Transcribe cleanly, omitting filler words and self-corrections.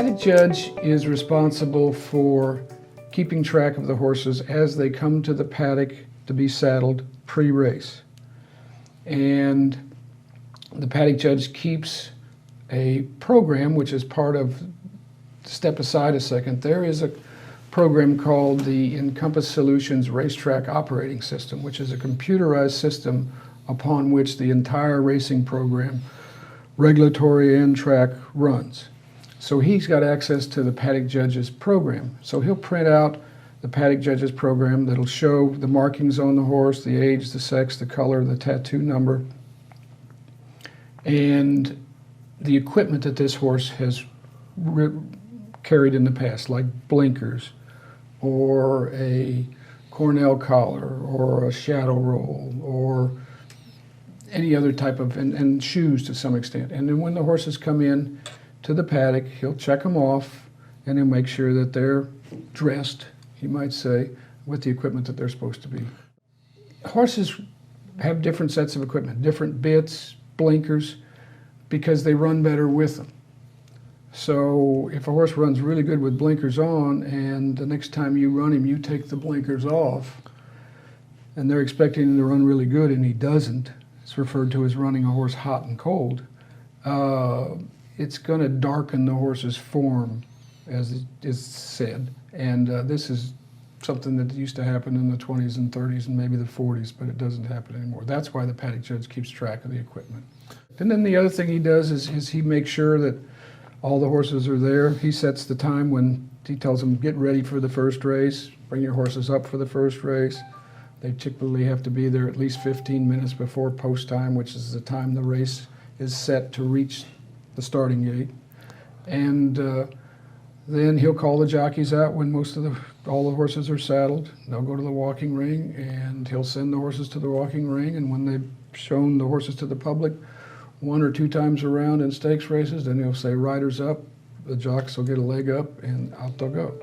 paddock judge is responsible for keeping track of the horses as they come to the paddock to be saddled pre-race. And the paddock judge keeps a program which is part of, step aside a second, there is a program called the Encompass Solutions Racetrack Operating System, which is a computerized system upon which the entire racing program, regulatory and track, runs. So he's got access to the paddock judge's program. So he'll print out the paddock judge's program that'll show the markings on the horse, the age, the sex, the color, the tattoo number, and the equipment that this horse has carried in the past, like blinkers, or a Cornell collar, or a shadow roll, or any other type of, and shoes to some extent. And then when the horses come in to the paddock, he'll check them off, and he'll make sure that they're dressed, you might say, with the equipment that they're supposed to be. Horses have different sets of equipment, different bits, blinkers, because they run better with them. So if a horse runs really good with blinkers on, and the next time you run him, you take the blinkers off, and they're expecting him to run really good and he doesn't, it's referred to as running a horse hot and cold, it's going to darken the horse's form, as is said. And this is something that used to happen in the 20s and 30s and maybe the 40s, but it doesn't happen anymore. That's why the paddock judge keeps track of the equipment. And then the other thing he does is he makes sure that all the horses are there. He sets the time when he tells them, get ready for the first race, bring your horses up for the first race. They typically have to be there at least 15 minutes before post time, which is the time the race is set to reach the starting gate. And then he'll call the jockeys out when all the horses are saddled. They'll go to the walking ring, and he'll send the horses to the walking ring, and when they've shown the horses to the public 1 or 2 times around in stakes races, then he'll say, riders up, the jocks will get a leg up, and out they'll go.